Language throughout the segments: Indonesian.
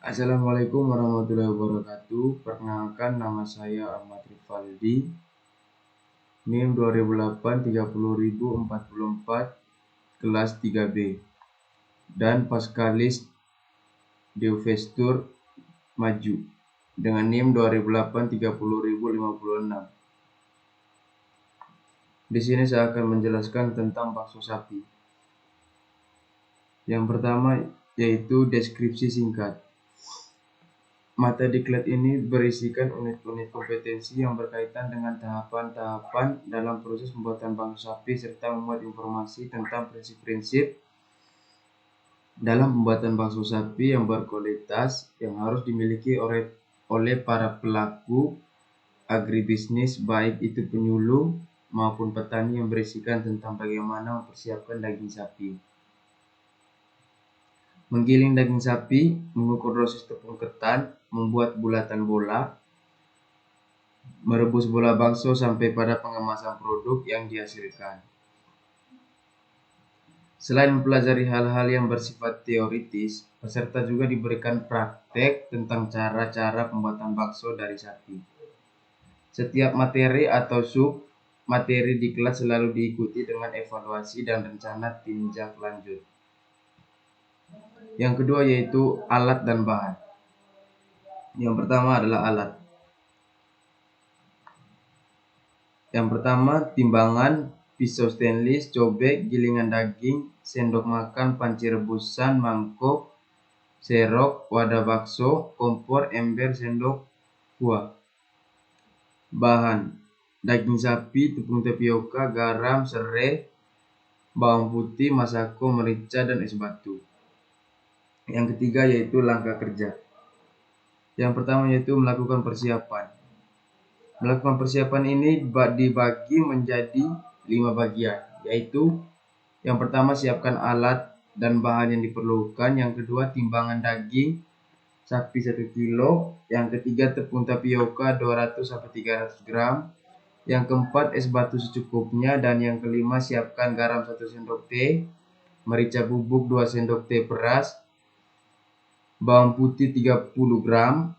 Assalamualaikum warahmatullahi wabarakatuh. Perkenalkan, nama saya Ahmad Rivaldi, NIM 2008 30044, kelas 3B, dan Paskalis Geovestur Maju dengan NIM 2008 30056. Di sini saya akan menjelaskan tentang bakso sapi. Yang pertama yaitu deskripsi singkat. Mata diklat ini berisikan unit-unit kompetensi yang berkaitan dengan tahapan-tahapan dalam proses pembuatan bakso sapi serta memuat informasi tentang prinsip-prinsip dalam pembuatan bakso sapi yang berkualitas yang harus dimiliki oleh para pelaku agribisnis, baik itu penyuluh maupun petani, yang berisikan tentang bagaimana mempersiapkan daging sapi, menggiling daging sapi, mengukur dosis tepung ketan, membuat bulatan bola, merebus bola bakso sampai pada pengemasan produk yang dihasilkan. Selain mempelajari hal-hal yang bersifat teoritis, peserta juga diberikan praktek tentang cara-cara pembuatan bakso dari sapi. Setiap materi atau sub-materi diklat selalu diikuti dengan evaluasi dan rencana tindak lanjut. Yang kedua yaitu alat dan bahan. Yang pertama adalah alat. Yang pertama, timbangan, pisau stainless, cobek, gilingan daging, sendok makan, panci rebusan, mangkok, serok, wadah bakso, kompor, ember, sendok kuah. Bahan: daging sapi, tepung tapioka, garam, serai, bawang putih, masako, merica, dan es batu. Yang ketiga yaitu langkah kerja. Yang pertama yaitu melakukan persiapan. Melakukan persiapan ini dibagi menjadi 5 bagian, yaitu yang pertama siapkan alat dan bahan yang diperlukan, yang kedua timbangan daging sapi 1 kilo, yang ketiga tepung tapioka 200-300 gram, yang keempat es batu secukupnya, dan yang kelima siapkan garam 1 sendok teh, merica bubuk 2 sendok teh peras, bawang putih 30 gram,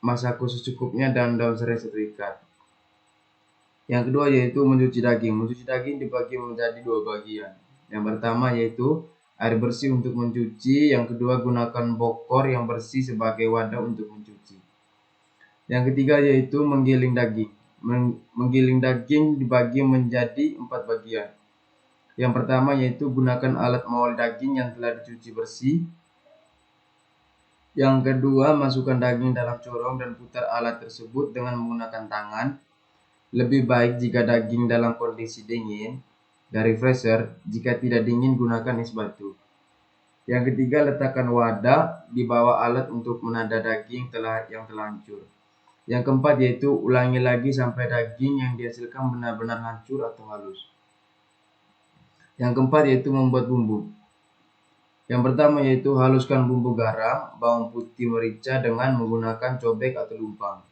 masako secukupnya, dan daun serai 1 ikat. Yang kedua yaitu mencuci daging. Mencuci daging dibagi menjadi 2 bagian. Yang pertama yaitu air bersih untuk mencuci, yang kedua gunakan bokor yang bersih sebagai wadah untuk mencuci. Yang ketiga yaitu menggiling daging. Menggiling daging dibagi menjadi 4 bagian. Yang pertama yaitu gunakan alat mengawal daging yang telah dicuci bersih. Yang kedua, masukkan daging dalam corong dan putar alat tersebut dengan menggunakan tangan. Lebih baik jika daging dalam kondisi dingin dari freezer. Jika tidak dingin, gunakan es batu. Yang ketiga, letakkan wadah di bawah alat untuk menada daging yang telah hancur. Yang keempat yaitu ulangi lagi sampai daging yang dihasilkan benar-benar hancur atau halus. Yang keempat yaitu membuat bumbu. Yang pertama yaitu haluskan bumbu garam, bawang putih, merica dengan menggunakan cobek atau lumpang.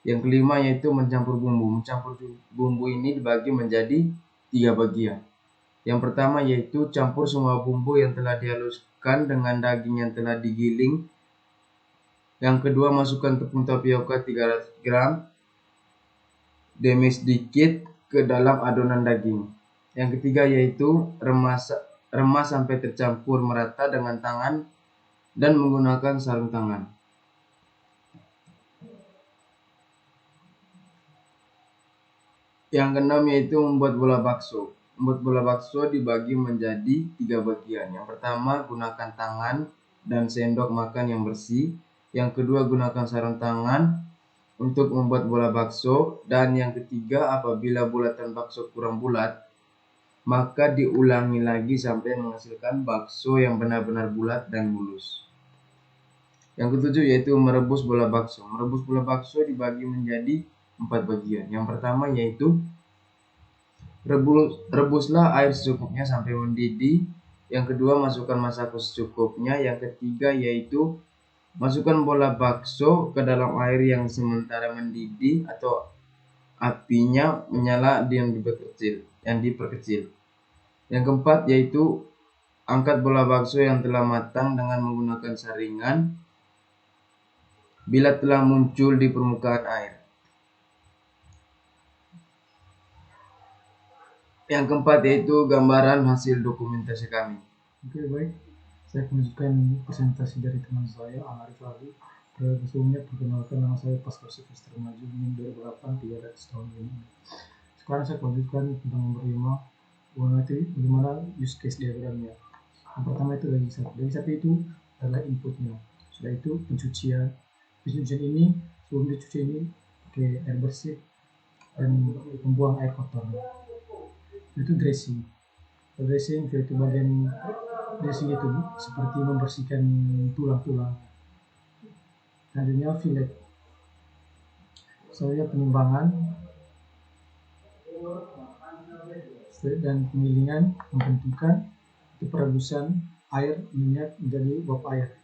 Yang kelima yaitu mencampur bumbu. Mencampur bumbu ini dibagi menjadi 3 bagian. Yang pertama yaitu campur semua bumbu yang telah dihaluskan dengan daging yang telah digiling. Yang kedua, masukkan tepung tapioka 300 gram, demes sedikit ke dalam adonan daging. Yang ketiga yaitu remas sampai tercampur merata dengan tangan dan menggunakan sarung tangan. Yang keenam yaitu membuat bola bakso. Membuat bola bakso dibagi menjadi 3 bagian. Yang pertama, gunakan tangan dan sendok makan yang bersih. Yang kedua, gunakan sarung tangan untuk membuat bola bakso. Dan yang ketiga, apabila bulatan bakso kurang bulat, maka diulangi lagi sampai menghasilkan bakso yang benar-benar bulat dan mulus. Yang ketujuh yaitu merebus bola bakso. Merebus bola bakso dibagi menjadi 4 bagian. Yang pertama yaitu rebuslah air secukupnya sampai mendidih. Yang kedua, masukkan masako secukupnya. Yang ketiga yaitu masukkan bola bakso ke dalam air yang sementara mendidih atau apinya menyala yang diperkecil. Yang keempat yaitu angkat bola bakso yang telah matang dengan menggunakan saringan bila telah muncul di permukaan air. Yang keempat yaitu gambaran hasil dokumentasi kami. Oke, baik. Saya menunjukkan presentasi dari teman saya, Amarif Ali. Sebelumnya perkenalkan, nama saya Pascal Silvester Maju, NIM 2008 300 tahun ini. Sekarang saya lanjutkan tentang nomor 5, bagaimana use case diagramnya. Yang pertama itu daging sapi. Daging sapi itu adalah inputnya. Setelah itu pencucian. Pencucian ini sebelum dicuci ini pakai air bersih dan membuang air kotor. Itu dressing. Dressing yaitu bagian dressing itu seperti membersihkan tulang-tulang. Selanjutnya fillet. Selanjutnya penimbangan dan penggilingan, membentukkan itu perebusan air minyak menjadi uap air.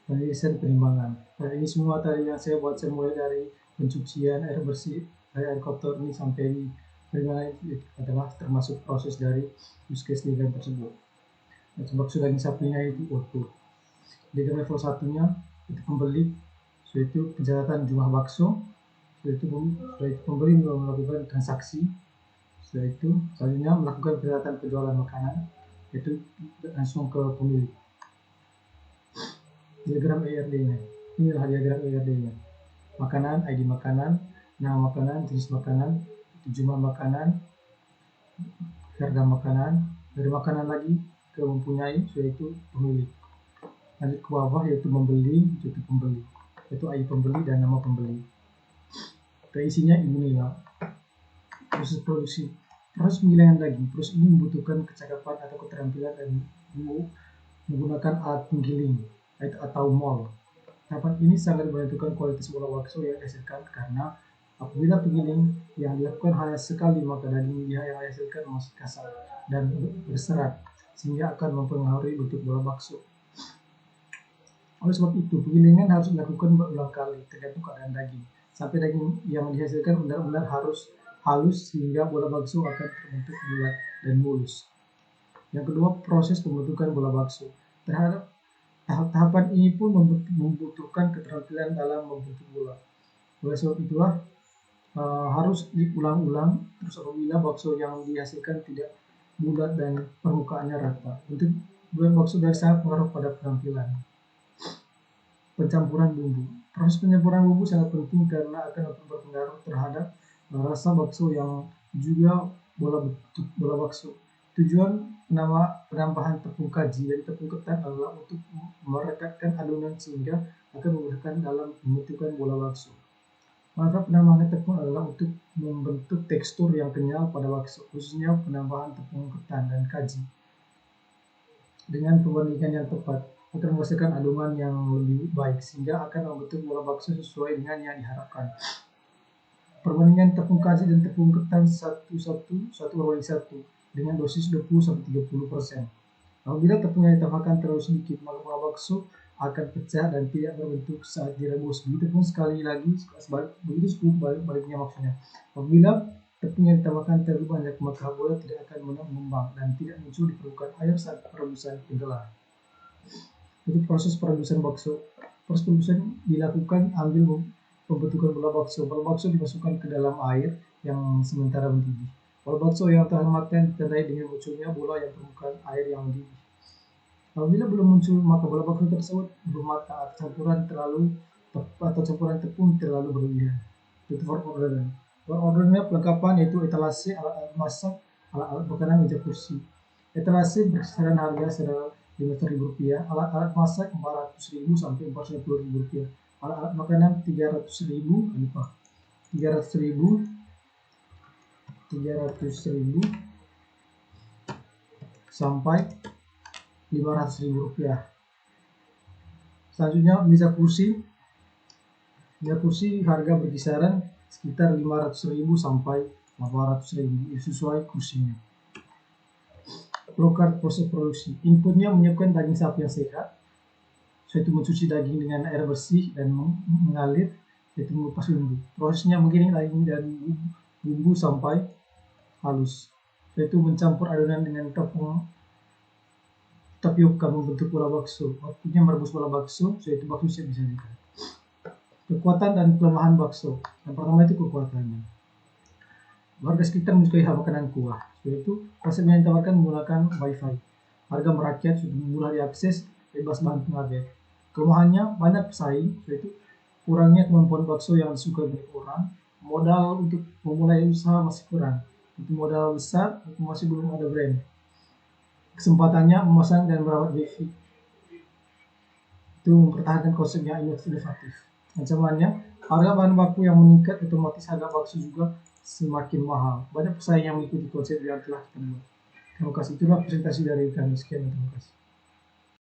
Penelitian penimbangan. Dan ini semua tadi yang saya buat, saya mulai dari pencucian air bersih, dari air kotor ini sampai ini penimbangan adalah termasuk proses dari use case diagram tersebut. Dan sebab sudah sapinya itu output. Diagram level satunya itu pembeli, yaitu pencatatan jumlah bakso, yaitu pembeli melakukan transaksi, setelah itu selanjutnya melakukan pencatatan penjualan makanan, yaitu langsung ke pemilik. Diagram ERD-nya, inilah diagram ERD-nya. Makanan, ID makanan, nama makanan, jenis makanan, jumlah makanan, harga makanan, dari makanan lagi ke mempunyai, yaitu pemilik. Lanjut ke bawah yaitu membeli, yaitu pembeli, yaitu ID pembeli dan nama pembeli. Isinya inilah proses produksi. Proses penggilingan daging. Proses ini membutuhkan kecakapan atau keterampilan dan menggunakan alat penggiling atau mol. Tahapan ini sangat menentukan kualitas bola bakso yang dihasilkan, karena apabila penggiling yang dilakukan hanya sekali, maka daging yang dihasilkan masih kasar dan berserat, sehingga akan mempengaruhi bentuk bola bakso. Oleh sebab itu, penggilingan harus dilakukan berulang kali tergantung keadaan daging, sampai daging yang dihasilkan benar-benar harus halus sehingga bola bakso akan terbentuk bulat dan mulus. Yang kedua, proses pembentukan bola bakso. Terhadap tahapan ini pun membutuhkan keterampilan dalam membentuk bola. Oleh sebab itulah harus diulang-ulang. Terus apabila bakso yang dihasilkan tidak bulat dan permukaannya rata, untuk buat bakso dari sangat pengaruh pada penampilan. Pencampuran bumbu. Proses pencampuran bumbu sangat penting karena akan berpengaruh terhadap rasa bakso yang juga bola bakso. Tujuan penambahan tepung kaji dan tepung ketan adalah untuk merekatkan adonan sehingga akan memudahkan dalam pembentukan bola bakso. Manfaat penambahan tepung adalah untuk membentuk tekstur yang kenyal pada bakso, khususnya penambahan tepung ketan dan kaji. Dengan perbandingan yang tepat akan menghasilkan adonan yang lebih baik sehingga akan membentuk bola bakso sesuai dengan yang diharapkan. Perbandingan tepung kaji dan tepung ketan 1:1 dengan dosis 20-30%. Apabila tepungnya ditambahkan terlalu sedikit, maka bola bakso akan pecah dan tidak berbentuk saat direbus. Begitupun sekali lagi, begitu sebaliknya maksudnya. Apabila tepungnya ditambahkan terlalu banyak, maka bola tidak akan mengembang dan tidak muncul di permukaan air saat perebusan tenggelam. Itu proses perebusan bakso. Proses perebusan dilakukan ambil pembentukan bola bakso. Bola bakso dimasukkan ke dalam air yang sementara mendidih. Bola bakso yang telah matang ditandai dengan munculnya bola yang permukaan air yang mendidih. Apabila belum muncul, maka bola bakso tersebut belum matang atau campuran tepung terlalu berlebihan. Itu for orderan. For ordernya pelengkapan yaitu etalase, alat-alat masak, alat-alat makanan, meja kursi. Etalase berkisaran harga sekitar Rp500.000, alat-alat masak Rp400.000 sampai Rp450.000, alat-alat makanan Rp300.000, sampai Rp500.000. Selanjutnya meja kursi harga berkisaran sekitar Rp500.000 sampai Rp800.000 sesuai kursinya. Flowchart proses produksi. Inputnya menyiapkan daging sapi yang sehat, yaitu mencuci daging dengan air bersih dan mengalir, yaitu mengupas bumbu. Prosesnya menggiling daging dan bumbu sampai halus, yaitu mencampur adonan dengan tepung tapioka membentuk bola bakso. Waktunya merebus bola bakso, yaitu bakso siap disajikan. Kekuatan dan kelemahan bakso. Yang pertama itu kekuatannya. Warga sekitar menyukai hal makanan kuah, yaitu konsep yang ditawarkan menggunakan WiFi. Harga merakyat, mudah diakses, bebas bahan pengawet. Kelemahannya banyak pesaing, yaitu kurangnya kemampuan bakso yang disukai banyak orang. Modal untuk memulai usaha masih kurang. Untuk modal besar, masih belum ada brand. Kesempatannya memasang dan merawat wifi itu mempertahankan konsep yang inovatif. Ancamannya, harga bahan baku yang meningkat otomatis harga bakso juga semakin mahal. Banyak pesaing yang mengikuti konsep yang telah kita buat. Terima kasih. Itulah presentasi dari kami. Sekian, terima kasih.